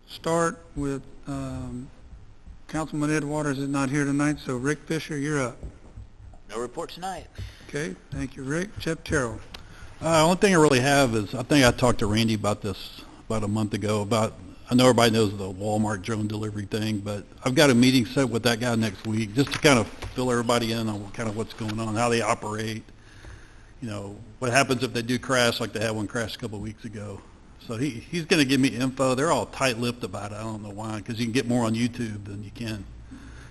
start with, Councilman Ed Waters is not here tonight, so Rick Fisher, you're up. No report tonight. Okay, thank you, Rick. Jeff Terrell. One thing I really have is, I think I talked to Randy about this about a month ago, I know everybody knows the Walmart drone delivery thing, but I've got a meeting set with that guy next week, just to kind of fill everybody in on kind of what's going on, how they operate, what happens if they do crash, like they had one crash a couple of weeks ago. So he's going to give me info. They're all tight-lipped about it. I don't know why, because you can get more on YouTube than you can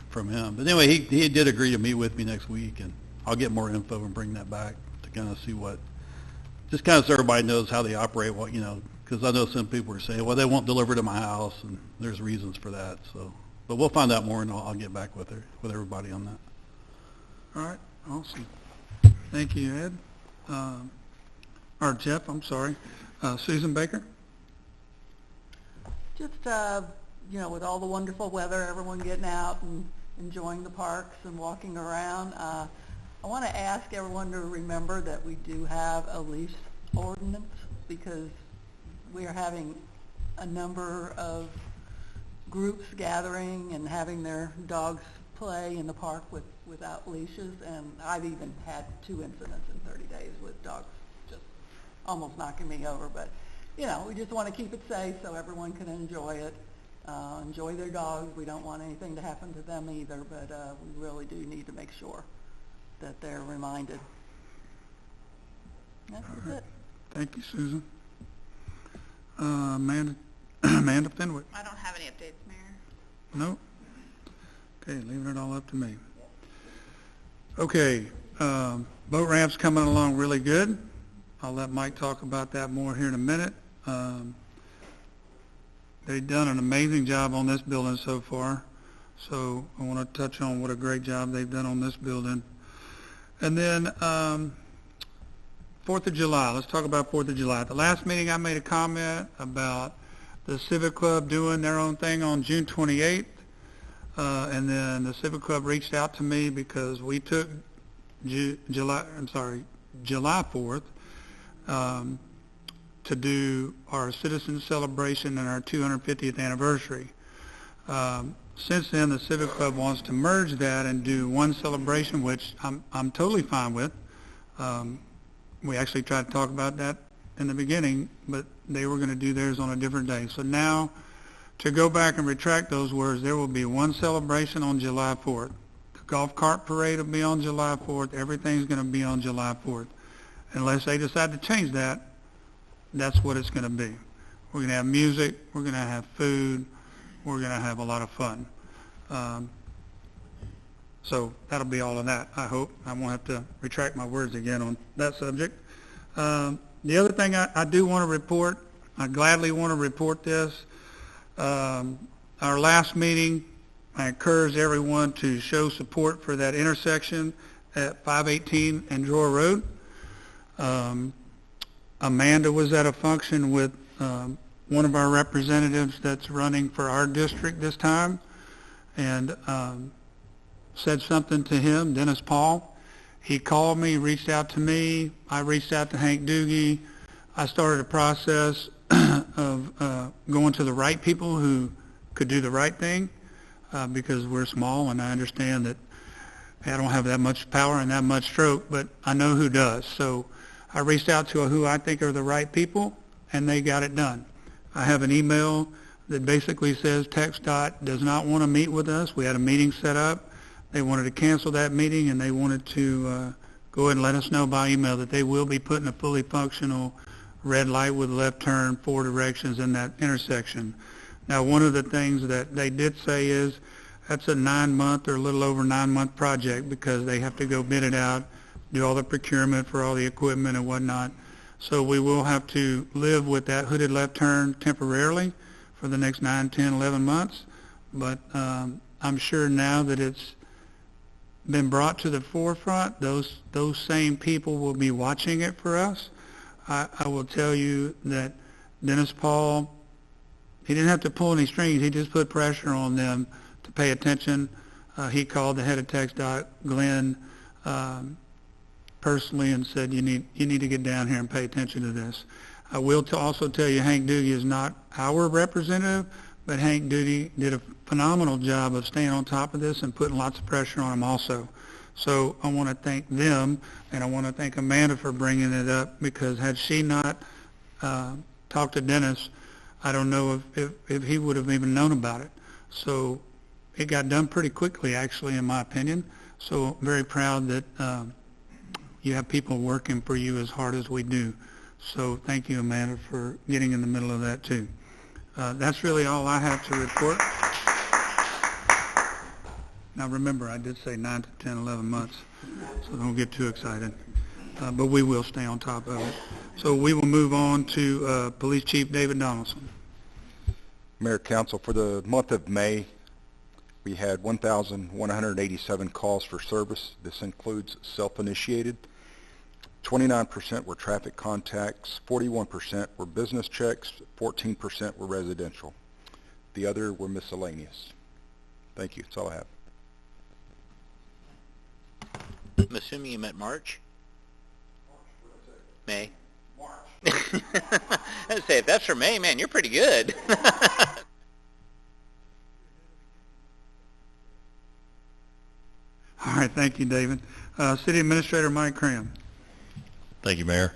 from him. But anyway, he did agree to meet with me next week, and I'll get more info and bring that back to kind of see just kind of so everybody knows how they operate, because I know some people are saying, well, they won't deliver to my house, and there's reasons for that. So, but we'll find out more, and I'll get back with everybody on that. All right, awesome. Thank you, Ed. Or Jeff, I'm sorry. Susan Baker? Just, with all the wonderful weather, everyone getting out and enjoying the parks and walking around, I want to ask everyone to remember that we do have a leash ordinance, because we are having a number of groups gathering and having their dogs play in the park without leashes, and I've even had 2 incidents in 30 days with dogs just almost knocking me over. But we just want to keep it safe so everyone can enjoy it, enjoy their dogs. We don't want anything to happen to them either, but we really do need to make sure that they're reminded. That's All right. it. Thank you, Susan. Amanda Fenwick? I don't have any updates, Mayor. No? Okay, leaving it all up to me. Okay, boat ramp's coming along really good. I'll let Mike talk about that more here in a minute. They've done an amazing job on this building so far, so I want to touch on what a great job they've done on this building. And then 4th of July, let's talk about 4th of July. At the last meeting, I made a comment about the Civic Club doing their own thing on June 28th. And then the Civic Club reached out to me because we took July 4th to do our citizen celebration and our 250th anniversary. Since then, the Civic Club wants to merge that and do one celebration, which I'm totally fine with. We actually tried to talk about that in the beginning, but they were going to do theirs on a different day. So now, to go back and retract those words, there will be one celebration on July 4th. The golf cart parade will be on July 4th. Everything's going to be on July 4th. Unless they decide to change that, that's what it's going to be. We're going to have music. We're going to have food. We're going to have a lot of fun. So that'll be all of that, I hope. I won't have to retract my words again on that subject. The other thing I do want to report, I gladly want to report this. Our last meeting, I encourage everyone to show support for that intersection at 518 and Drawer Road. Amanda was at a function with one of our representatives that's running for our district this time, and said something to him, Dennis Paul. He called me, reached out to me. I reached out to Hank Doogie. I started a process of going to the right people who could do the right thing, because we're small, and I understand that I don't have that much power and that much stroke, but I know who does. So I reached out to who I think are the right people, and they got it done. I have an email that basically says TxDOT does not want to meet with us. We had a meeting set up. They wanted to cancel that meeting, and they wanted to go ahead and let us know by email that they will be putting a fully functional red light with left turn, 4 directions in that intersection. Now, one of the things that they did say is that's a 9-month or a little over 9-month project, because they have to go bid it out, do all the procurement for all the equipment and whatnot. So we will have to live with that hooded left turn temporarily for the next 9, 10, 11 months. But I'm sure now that it's been brought to the forefront, those same people will be watching it for us. I will tell you that Dennis Paul, he didn't have to pull any strings. He just put pressure on them to pay attention. He called the head of TxDOT, Glenn, personally, and said, you need to get down here and pay attention to this. I will also tell you, Hank Doogie is not our representative, but Hank did a phenomenal job of staying on top of this and putting lots of pressure on him also. So I want to thank them, and I want to thank Amanda for bringing it up, because had she not talked to Dennis, I don't know if he would have even known about it. So it got done pretty quickly, actually, in my opinion. So I'm very proud that you have people working for you as hard as we do. So thank you, Amanda, for getting in the middle of that, too. That's really all I have to report. Now, remember, I did say 9 to 10, 11 months, so don't get too excited. But we will stay on top of it. So we will move on to Police Chief David Donaldson. Mayor, Council, for the month of May, we had 1,187 calls for service. This includes self-initiated. 29% were traffic contacts, 41% were business checks, 14% were residential. The other were miscellaneous. Thank you. That's all I have. I'm assuming you meant March? May? March. I'd say, if that's for May, man, you're pretty good. All right, thank you, David. City Administrator Mike Cram. Thank you, Mayor.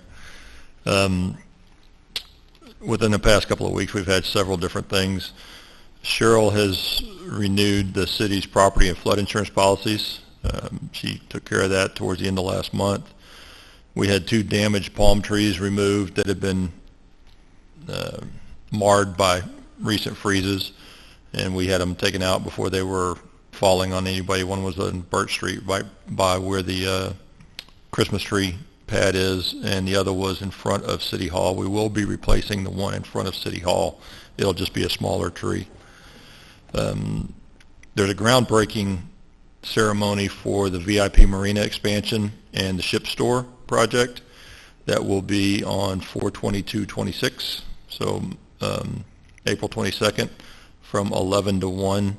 Within the past couple of weeks, we've had several different things. Cheryl has renewed the city's property and flood insurance policies. She took care of that towards the end of last month. We had 2 damaged palm trees removed that had been marred by recent freezes, and we had them taken out before they were falling on anybody. One was on Birch Street, right by where the Christmas tree pad is, and the other was in front of City Hall. We will be replacing the one in front of City Hall. It'll just be a smaller tree. There's a groundbreaking ceremony for the VIP Marina expansion and the ship store project that will be on 4/22/26, so April 22nd from 11 to 1.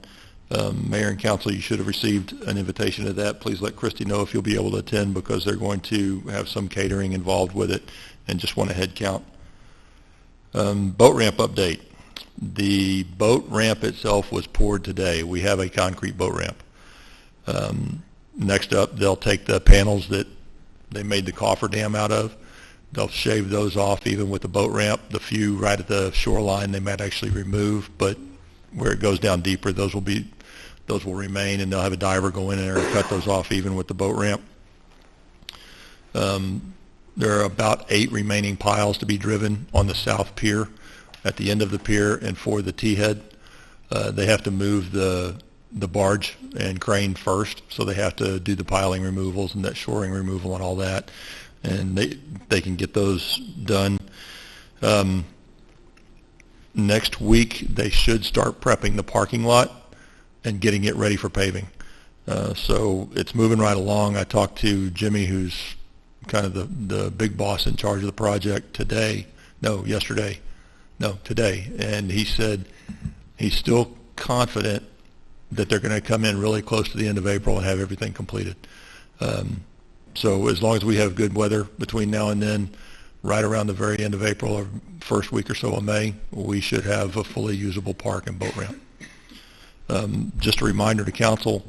Mayor and Council, you should have received an invitation to that. Please let Christy know if you'll be able to attend, because they're going to have some catering involved with it, and just want a head count. Boat ramp update. The boat ramp itself was poured today. We have a concrete boat ramp. Next up, they'll take the panels that they made the cofferdam out of. They'll shave those off even with the boat ramp. The few right at the shoreline they might actually remove, but where it goes down deeper, those will remain, and they'll have a diver go in there and cut those off even with the boat ramp. There are about 8 remaining piles to be driven on the south pier, at the end of the pier and for the T-head. They have to move the barge and crane first, so they have to do the piling removals and that shoring removal and all that, and they can get those done. Next week, they should start prepping the parking lot and getting it ready for paving. So it's moving right along. I talked to Jimmy, who's kind of the big boss in charge of the project today, and he said he's still confident that they're going to come in really close to the end of April and have everything completed. So as long as we have good weather between now and then, right around the very end of April or first week or so of May, we should have a fully usable park and boat ramp. Just a reminder to council,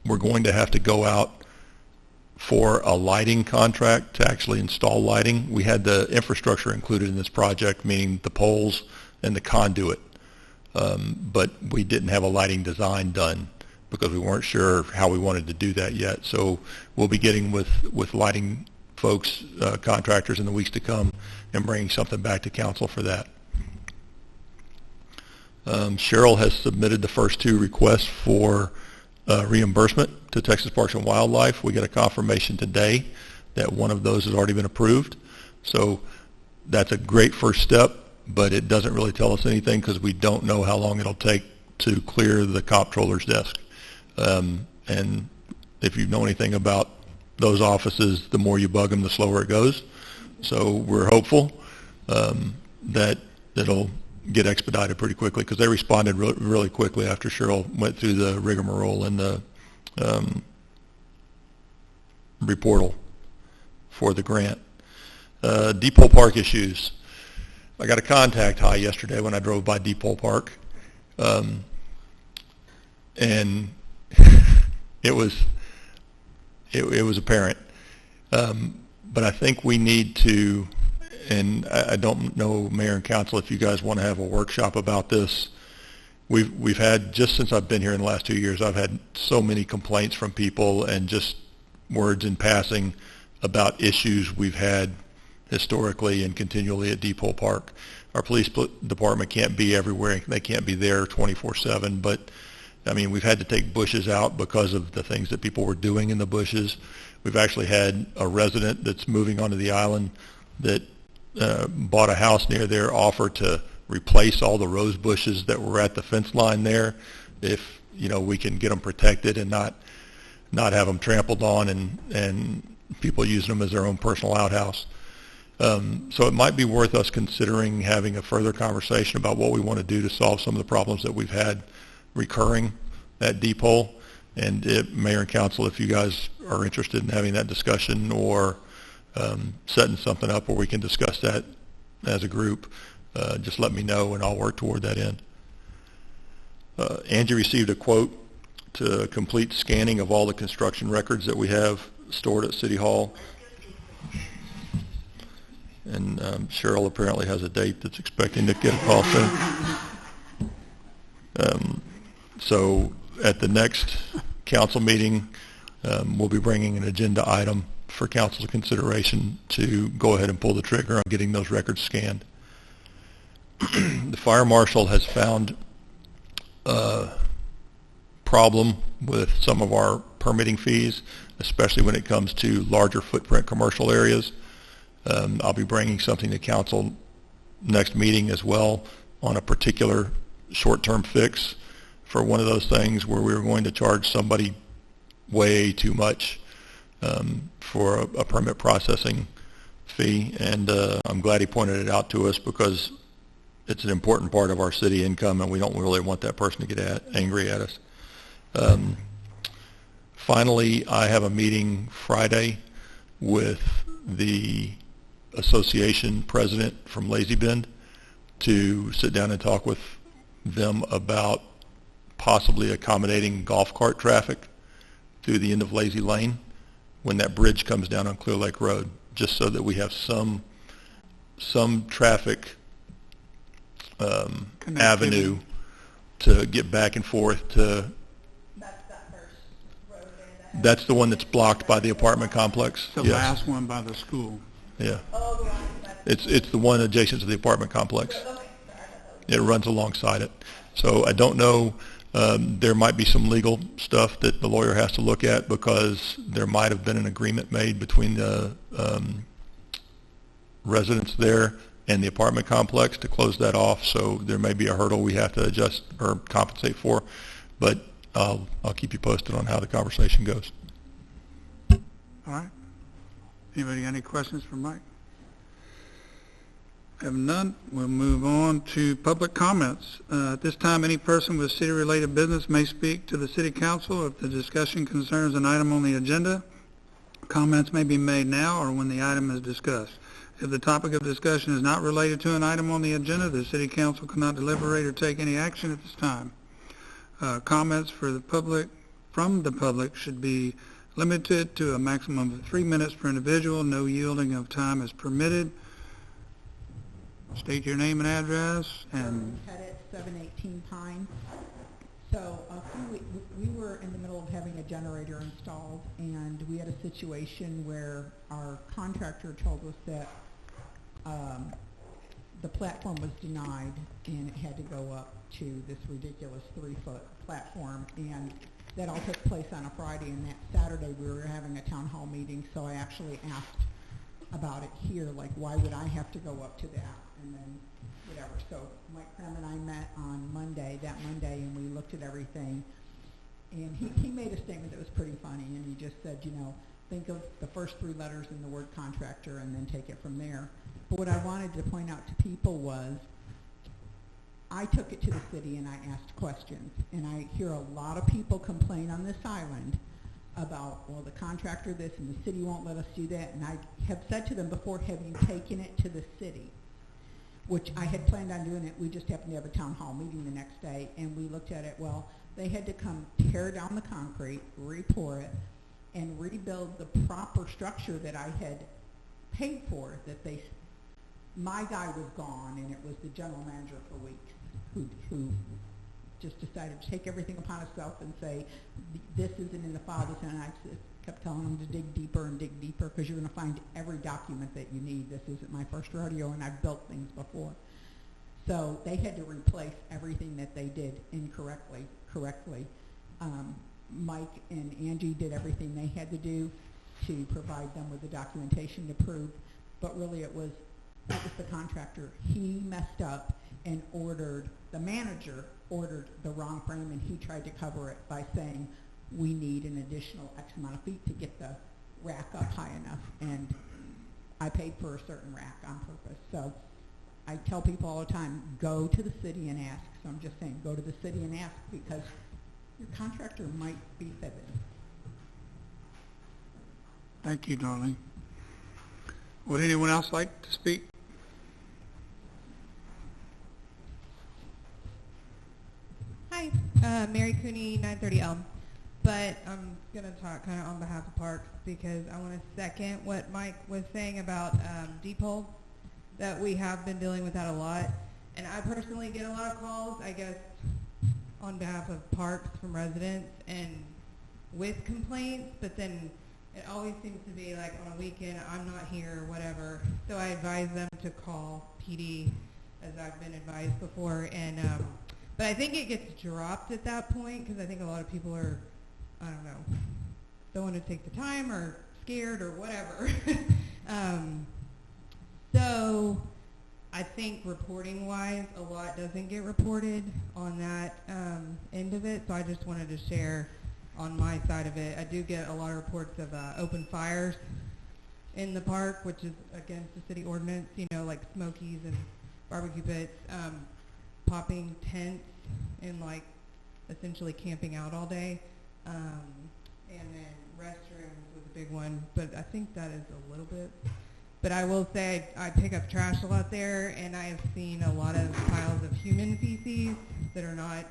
we're going to have to go out for a lighting contract to actually install lighting. We had the infrastructure included in this project, meaning the poles and the conduit, but we didn't have a lighting design done because we weren't sure how we wanted to do that yet. So we'll be getting with lighting folks, contractors in the weeks to come, and bringing something back to council for that. Cheryl has submitted the first 2 requests for reimbursement to Texas Parks and Wildlife. We got a confirmation today that one of those has already been approved. So that's a great first step, but it doesn't really tell us anything because we don't know how long it'll take to clear the comptroller's desk. And if you know anything about those offices, the more you bug them, the slower it goes. So we're hopeful that it'll get expedited pretty quickly, because they responded really quickly after Cheryl went through the rigmarole and the reportal for the grant. Depot Park issues. I got a contact high yesterday when I drove by Depot Park, and it was apparent. But I think we need to, and I don't know, Mayor and Council, if you guys want to have a workshop about this. We've had, just since I've been here in the last 2 years, I've had so many complaints from people and just words in passing about issues we've had historically and continually at Depot Park. Our police department can't be everywhere. They can't be there 24/7, but I mean, we've had to take bushes out because of the things that people were doing in the bushes. We've actually had a resident that's moving onto the island that bought a house near there offer to replace all the rose bushes that were at the fence line there if, we can get them protected and not have them trampled on and people using them as their own personal outhouse. So it might be worth us considering having a further conversation about what we want to do to solve some of the problems that we've had recurring at Depot. And Mayor and Council, if you guys are interested in having that discussion or setting something up where we can discuss that as a group, just let me know and I'll work toward that end. Angie received a quote to complete scanning of all the construction records that we have stored at City Hall. And Cheryl apparently has a date that's expecting to get a call soon. So at the next council meeting, we'll be bringing an agenda item for council's consideration to go ahead and pull the trigger on getting those records scanned. The fire marshal has found a problem with some of our permitting fees, especially when it comes to larger footprint commercial areas. I'll be bringing something to council next meeting as well on a particular short-term fix for one of those things where we were going to charge somebody way too much for a permit processing fee. And I'm glad he pointed it out to us because it's an important part of our city income and we don't really want that person to get angry at us. Finally, I have a meeting Friday with the association president from Lazy Bend to sit down and talk with them about possibly accommodating golf cart traffic through the end of Lazy Lane when that bridge comes down on Clear Lake Road, just so that we have some traffic avenue to get back and forth to. That's the one that's blocked by the apartment complex. The Yes. last one by the school. Yeah. It's the one adjacent to the apartment complex. It runs alongside it. So I don't know, there might be some legal stuff that the lawyer has to look at because there might have been an agreement made between the residents there and the apartment complex to close that off. So there may be a hurdle we have to adjust or compensate for, but I'll keep you posted on how the conversation goes. All right. Anybody got any questions for Mike? Have none, we'll move on to public comments. At this time, any person with city-related business may speak to the city council if the discussion concerns an item on the agenda. Comments may be made now or when the item is discussed. If the topic of discussion is not related to an item on the agenda, the city council cannot deliberate or take any action at this time. Comments from the public should be limited to a maximum of 3 minutes per individual. No yielding of time is permitted. State your name and address and Pettit, 718 Pine. So we were in the middle of having a generator installed, and we had a situation where our contractor told us that the platform was denied, and it had to go up to this ridiculous 3-foot platform, and that all took place on a Friday, and that Saturday we were having a town hall meeting, so I actually asked about it here, like, why would I have to go up to that? And then whatever. So Mike Cram and I met on that Monday, and we looked at everything. And he made a statement that was pretty funny, and he just said, think of the first 3 letters in the word contractor and then take it from there. But what I wanted to point out to people was I took it to the city and I asked questions. And I hear a lot of people complain on this island about, well, the contractor this and the city won't let us do that. And I have said to them before, have you taken it to the city? which I had planned on doing it. We just happened to have a town hall meeting the next day, and we looked at it. Well, they had to come tear down the concrete, re-pour it, and rebuild the proper structure that I had paid for. My guy was gone, and it was the general manager for weeks who just decided to take everything upon himself and say, this isn't in the file, and I kept telling him to dig deeper, because you're going to find every document that you need. This isn't my first rodeo, and I've built things before. So they had to replace everything that they did incorrectly, correctly. Mike and Angie did everything they had to do to provide them with the documentation to prove, but really it was the contractor. He messed up and the manager ordered the wrong frame, and he tried to cover it by saying, we need an additional X amount of feet to get the rack up high enough, and I paid for a certain rack on purpose. So I tell people all the time, go to the city and ask. So I'm just saying, go to the city and ask, because your contractor might be fibbing. Thank you, Darlene. Would anyone else like to speak? Hi, Mary Cooney, 930 Elm. But I'm going to talk kind of on behalf of Parks because I want to second what Mike was saying about deep hole, that we have been dealing with that a lot. And I personally get a lot of calls, I guess, on behalf of Parks from residents and with complaints, but then it always seems to be like on a weekend, I'm not here, whatever. So I advise them to call PD, as I've been advised before. And but I think it gets dropped at that point because I think a lot of people are, I don't know, don't want to take the time or scared or whatever. So I think reporting-wise, a lot doesn't get reported on that end of it. So I just wanted to share on my side of it. I do get a lot of reports of open fires in the park, which is against the city ordinance, you know, like smokies and barbecue pits, popping tents and like essentially camping out all day. And then restrooms was a big one, but I think that is a little bit. But I will say I pick up trash a lot there, and I have seen a lot of piles of human feces that are not,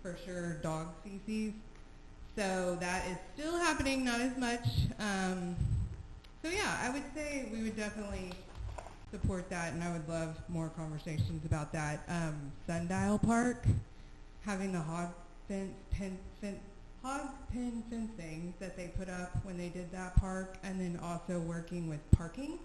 for sure, dog feces. So that is still happening, not as much. So yeah, I would say we would definitely support that, and I would love more conversations about that. Sundial Park, having the hog pen fencing that they put up when they did that park, and then also working with parking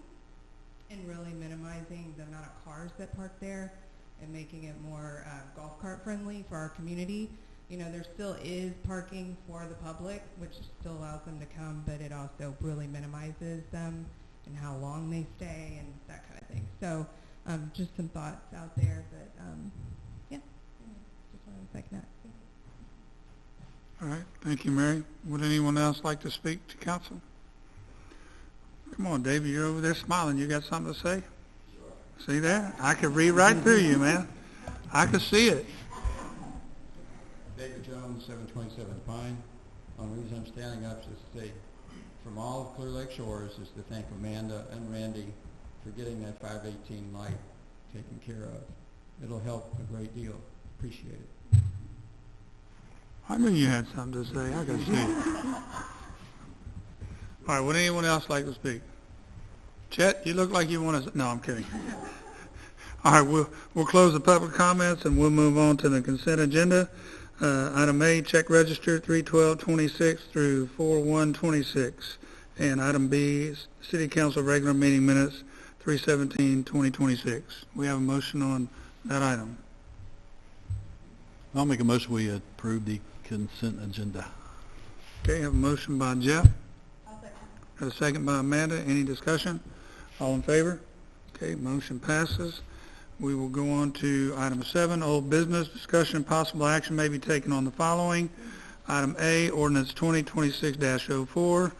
and really minimizing the amount of cars that park there and making it more golf cart friendly for our community. You know, there still is parking for the public, which still allows them to come, but it also really minimizes them and how long they stay and that kind of thing. So just some thoughts out there, but yeah, just wanted to second that. Thank you. All right, thank you, Mary. Would anyone else like to speak to council? Come on, David, you're over there smiling. You got something to say? Sure. See that? I could read right through you, man. I could see it. David Jones, 727 Pine. The reason I'm standing up is to say, from all of Clear Lake Shores, is to thank Amanda and Randy for getting that 518 light taken care of. It'll help a great deal. Appreciate it. I knew you had something to say. I could see it. All right, would anyone else like to speak? Chet, you look like you want to... No, I'm kidding. All right, we'll close the public comments and we'll move on to the consent agenda. Item A, check register 3/12/26 through 4/1/26. And item B, is City Council regular meeting minutes 3/17/2026. We have a motion on that item. I'll make a motion we approve the consent agenda. Okay, have a motion by Jeff. I'll second. Have a second by Amanda. Any discussion? All in favor? Okay, motion passes. We will go on to item 7, old business. Discussion and possible action may be taken on the following. Item A, ordinance 2026-04,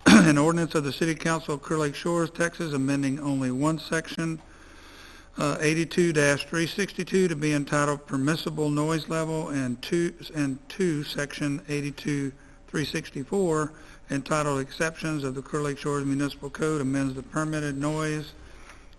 an ordinance of the City Council of Clear Lake Shores, Texas, amending only one section, 82-362, to be entitled permissible noise level, and two section 82-364, entitled exceptions of the Clear Lake Shores Municipal Code, amends the permitted noise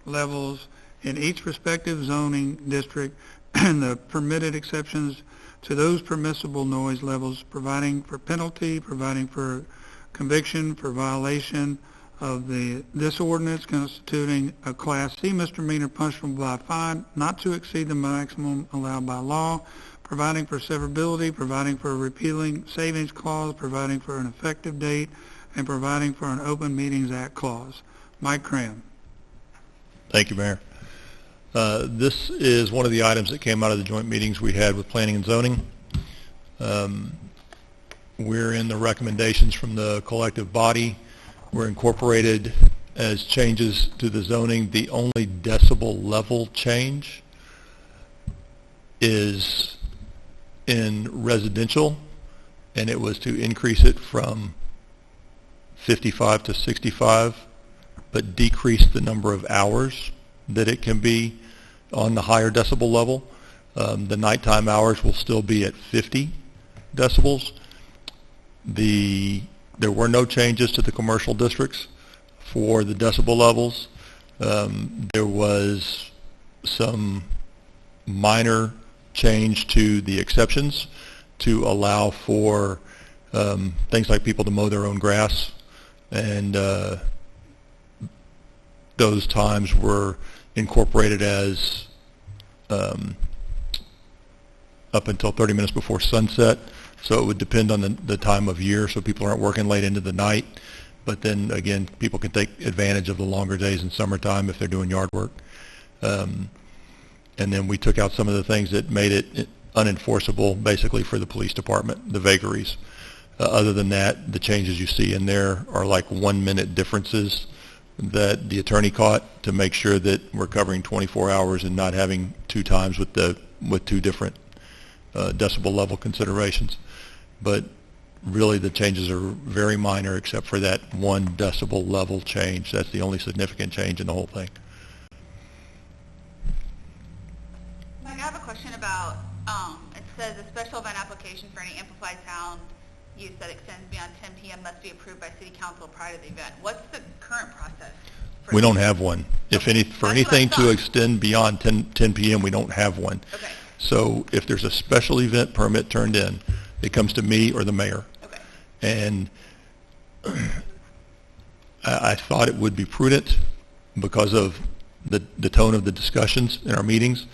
levels in each respective zoning district and the permitted exceptions to those permissible noise levels, providing for penalty, providing for conviction for violation of this ordinance constituting a Class C misdemeanor punishable by a fine not to exceed the maximum allowed by law, providing for severability, providing for a repealing savings clause, providing for an effective date, and providing for an Open Meetings Act clause. Mike Cram. Thank you, Mayor. This is one of the items that came out of the joint meetings we had with Planning and Zoning. We're in the recommendations from the collective body. We're incorporated as changes to the zoning. The only decibel level change is in residential, and it was to increase it from 55 to 65, but decrease the number of hours that it can be on the higher decibel level. The nighttime hours will still be at 50 decibels. There were no changes to the commercial districts for the decibel levels. There was some minor change to the exceptions to allow for things like people to mow their own grass, and those times were incorporated as up until 30 minutes before sunset. So it would depend on the time of year, so people aren't working late into the night. But then again, people can take advantage of the longer days in summertime if they're doing yard work. And then we took out some of the things that made it unenforceable, basically for the police department, the vagaries. Other than that, the changes you see in there are like 1-minute differences that the attorney caught to make sure that we're covering 24 hours and not having two times with two different decibel level considerations. But really the changes are very minor except for that 1 decibel level change. That's the only significant change in the whole thing. Mike, I have a question about, it says a special event application for any amplified sound use that extends beyond 10 p.m. must be approved by City Council prior to the event. What's the current process? We don't have one. For anything to extend beyond 10 p.m., we don't have one. Okay. So if there's a special event permit turned in, it comes to me or the mayor. Okay. And I thought it would be prudent because of the tone of the discussions in our meetings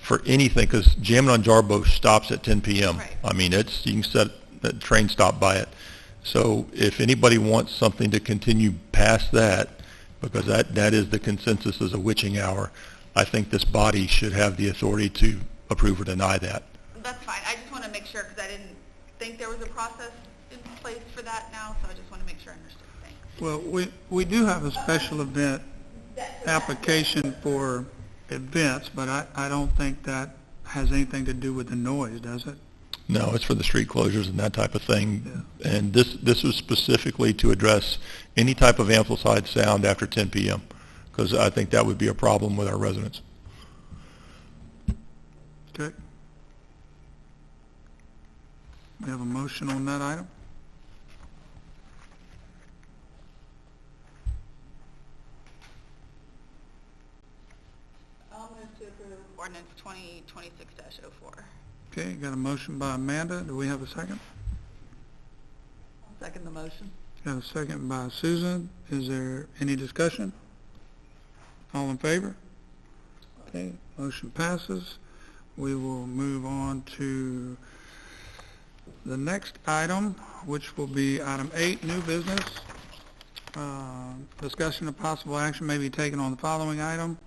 for anything, because Jammin' on Jarbo stops at 10 p.m. Right. I mean, you can set a train stop by it. So if anybody wants something to continue past that, because that is the consensus as a witching hour, I think this body should have the authority to approve or deny that. That's fine. I just want to make sure because I didn't think there was a process in place for that now, so I just want to make sure I understood. Thanks. Well, we do have a special event application for events, but I don't think that has anything to do with the noise, does it? No, it's for the street closures and that type of thing. Yeah. And this was specifically to address any type of amplified sound after 10 p.m. because I think that would be a problem with our residents. Okay. We have a motion on that item. I'll move to approve ordinance 2026-04. Okay, got a motion by Amanda. Do we have a second? I'll second the motion. Got a second by Susan. Is there any discussion? All in favor? Okay, motion passes. We will move on to the next item, which will be item 8, new business. Discussion of possible action may be taken on the following items.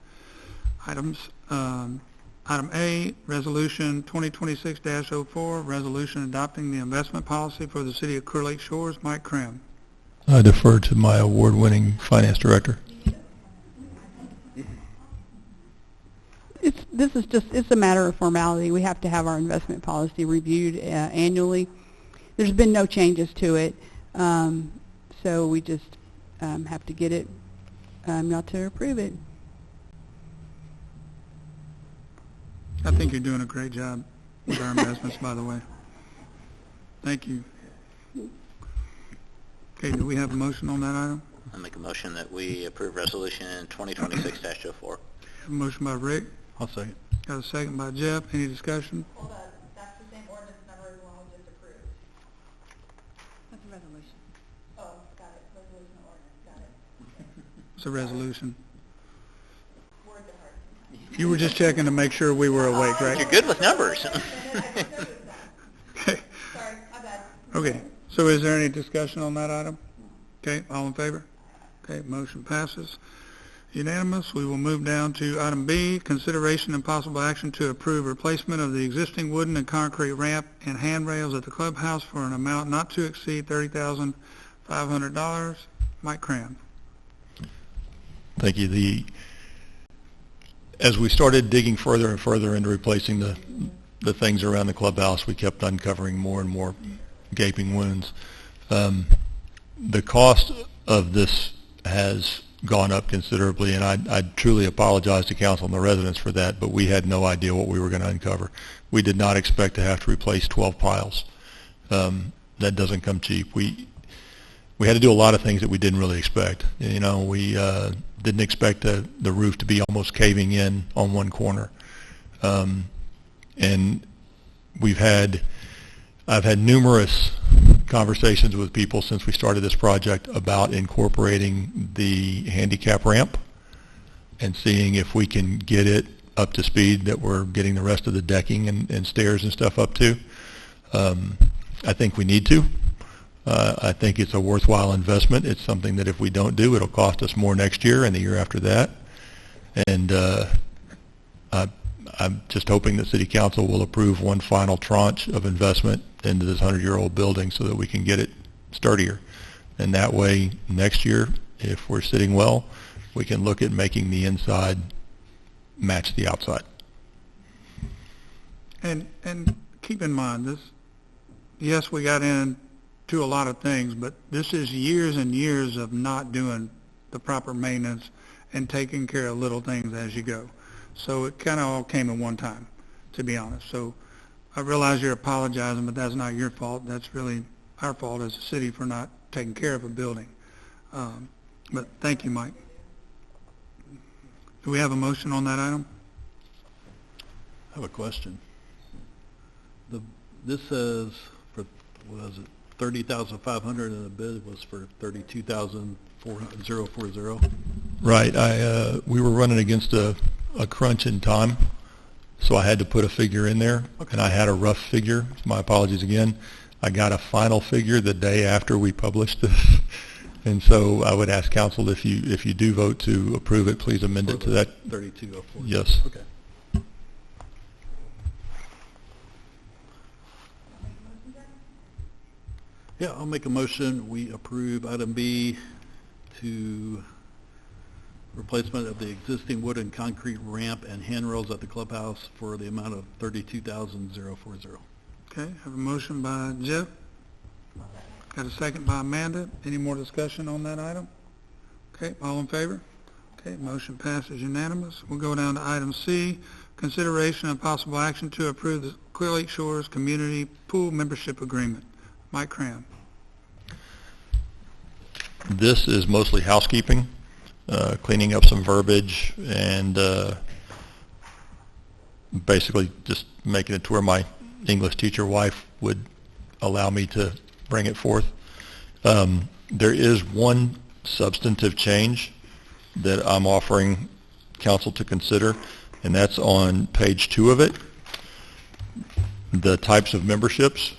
Item A, Resolution 2026-04, resolution adopting the investment policy for the City of Clear Lake Shores. Mike Cram. I defer to my award-winning finance director. It's a matter of formality. We have to have our investment policy reviewed annually. There's been no changes to it, so we just have to get it, not to approve it. I think you're doing a great job with our investments, by the way. Thank you. Okay, do we have a motion on that item? I'll make a motion that we approve resolution 2026-04. Have a motion by Rick, I'll second. got a second by Jeff. Any discussion? Hold on, that's the same ordinance number as the one we just approved. That's a resolution. Oh, got it, resolution ordinance, got it. It's a resolution. Words are hard. You were just checking to make sure we were awake, You're right? good with numbers. Okay. Sorry, my bad. Okay, so is there any discussion on that item? Okay, all in favor? Okay, motion passes. Unanimous. We will move down to item B, consideration and possible action to approve replacement of the existing wooden and concrete ramp and handrails at the clubhouse for an amount not to exceed $30,500. Mike Cram. Thank you. As we started digging further and further into replacing the things around the clubhouse, we kept uncovering more and more gaping wounds. The cost of this has gone up considerably, and I truly apologize to council and the residents for that, but we had no idea what we were going to uncover. We did not expect to have to replace 12 piles. That doesn't come cheap. We had to do a lot of things that we didn't really expect. You know, we didn't expect the roof to be almost caving in on one corner. And I've had numerous conversations with people since we started this project about incorporating the handicap ramp and seeing if we can get it up to speed that we're getting the rest of the decking and stairs and stuff up to. I think we need to. I think it's a worthwhile investment. It's something that if we don't do, it'll cost us more next year and the year after that. And I'm just hoping that City Council will approve one final tranche of investment into this 100-year-old building so that we can get it sturdier. And that way, next year, if we're sitting well, we can look at making the inside match the outside. And keep in mind, this, yes, we got into a lot of things, but this is years and years of not doing the proper maintenance and taking care of little things as you go. So it kind of all came at one time, to be honest. So I realize you're apologizing, but that's not your fault. That's really our fault as a city for not taking care of a building. But thank you, Mike. Do we have a motion on that item? I have a question. This says for, what is it, 30,500 and the bid was for 32,040. Right. We were running against a crunch in time, so I had to put a figure in there, and I had a rough figure. My apologies again. I got a final figure the day after we published this, and so I would ask council if you do vote to approve it, please amend it to that. 32,040. Yes. Okay. Yeah, I'll make a motion. We approve item B to replacement of the existing wood and concrete ramp and handrails at the clubhouse for the amount of $32,040. Okay, have a motion by Jeff. Got a second by Amanda. Any more discussion on that item? Okay, all in favor? Okay, motion passes unanimous. We'll go down to item C, consideration and possible action to approve the Clear Lake Shores Community Pool Membership Agreement. Mike Cram. This is mostly housekeeping, cleaning up some verbiage, and basically just making it to where my English teacher wife would allow me to bring it forth. There is one substantive change that I'm offering council to consider, and that's on page 2 of it, the types of memberships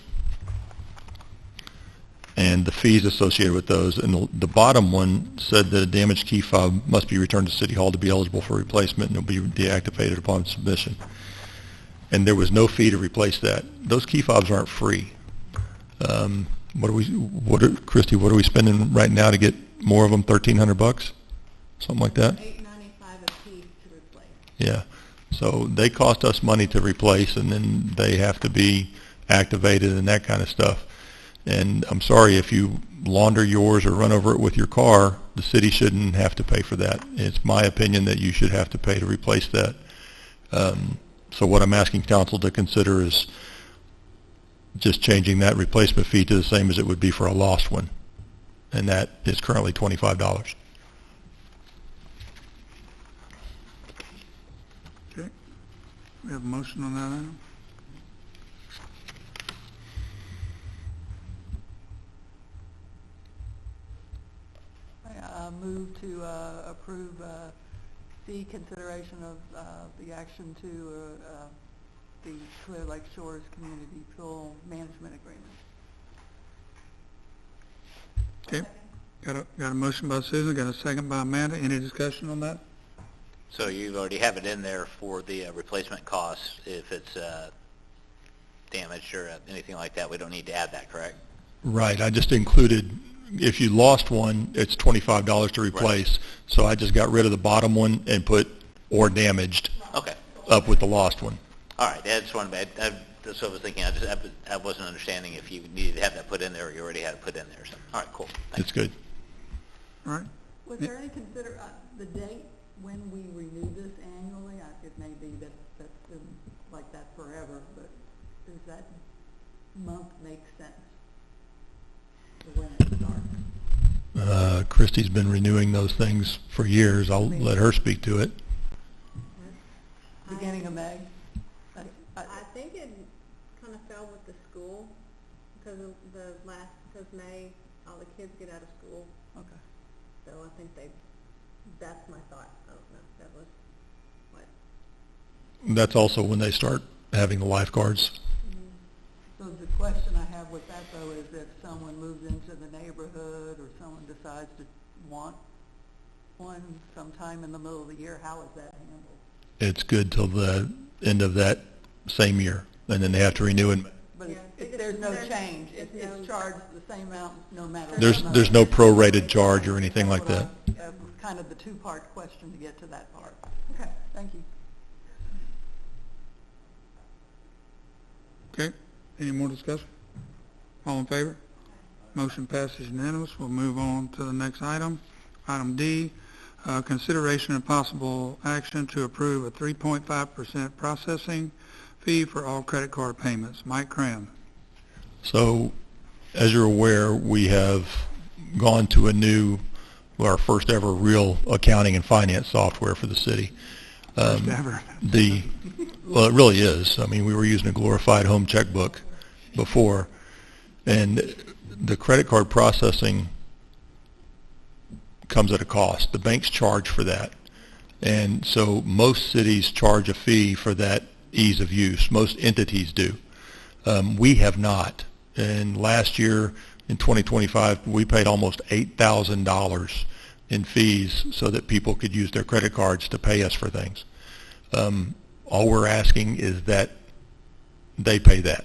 and the fees associated with those. And the bottom one said that a damaged key fob must be returned to City Hall to be eligible for replacement, and it'll be deactivated upon submission. And there was no fee to replace that. Those key fobs aren't free. Christy, what are we spending right now to get more of them? $1,300, something like that. $8.95 a piece to replace. Yeah. So they cost us money to replace, and then they have to be activated and that kind of stuff. And I'm sorry, if you launder yours or run over it with your car, the city shouldn't have to pay for that. It's my opinion that you should have to pay to replace that. So what I'm asking council to consider is just changing that replacement fee to the same as it would be for a lost one. And that is currently $25. Okay. We have a motion on that item. I move to approve the consideration of the action to the Clear Lake Shores Community Pool Management Agreement. Okay. Got a motion by Susan, got a second by Amanda. Any discussion on that? So you already have it in there for the replacement costs if it's damaged or anything like that. We don't need to add that, correct? Right, I just included, if you lost one, it's $25 to replace. So I just got rid of the bottom one and put "or damaged" Okay. up with the lost one. All right. That's one. That's what I was thinking. I wasn't understanding if you needed to have that put in there or you already had it put in there. So, all right, cool. Thanks. It's good. All right. Was there any the date when we renew this annually? It may be that's been like that forever, but does that month make sense? When it starts? Christie's been renewing those things for years. I'll let her speak to it. Beginning of May? I think it kind of fell with the school because of because May, all the kids get out of school. Okay. So I think that's my thought. I don't know if that was what. That's also when they start having the lifeguards. So the question I have with that though is if someone moves into the neighborhood or someone decides to want one sometime in the middle of the year, how is that handled? It's good till the end of that same year, and then they have to renew it. But if there's no change, it's charged the same amount no matter. There's no prorated charge or anything like that. Kind of the two-part question to get to that part. Okay, thank you. Okay. Any more discussion? All in favor? Motion passes unanimous. We'll move on to the next item. Item D, consideration and possible action to approve a 3.5% processing fee for all credit card payments. Mike Cram. So, as you're aware, we have gone to our first ever real accounting and finance software for the city. First ever. Well, it really is. I mean, we were using a glorified home checkbook before, and the credit card processing comes at a cost. The banks charge for that, and so most cities charge a fee for that ease of use. Most entities do. We have not. And last year, in 2025, we paid almost $8,000 in fees so that people could use their credit cards to pay us for things. All we're asking is that they pay that.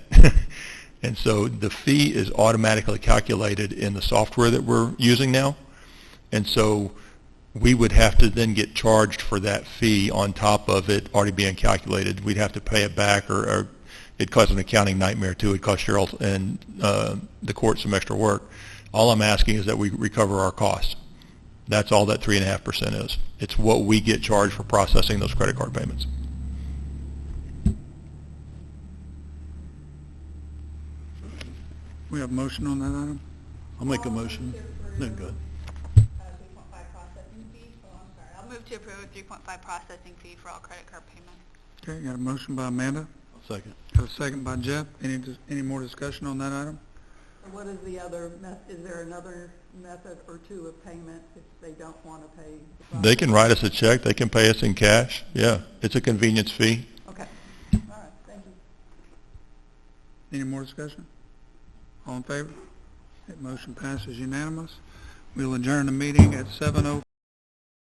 And so the fee is automatically calculated in the software that we're using now. And so we would have to then get charged for that fee on top of it already being calculated. We'd have to pay it back, or it'd cause an accounting nightmare too. It'd cost Cheryl and the court some extra work. All I'm asking is that we recover our costs. That's all that 3.5% is. It's what we get charged for processing those credit card payments. We have a motion on that item? I'll make a motion. No, good. 3.5 processing fee. Oh, I'm sorry. I'll move to approve a 3.5 processing fee for all credit card payments. Okay, got a motion by Amanda, Second. got a second by Jeff. Any more discussion on that item? What is the other is there another method or two of payment if they don't want to pay? They can write us a check. They can pay us in cash. Yeah, it's a convenience fee. Okay. All right. Thank you. Any more discussion? All in favor? That motion passes unanimous. We'll adjourn the meeting at 7:04.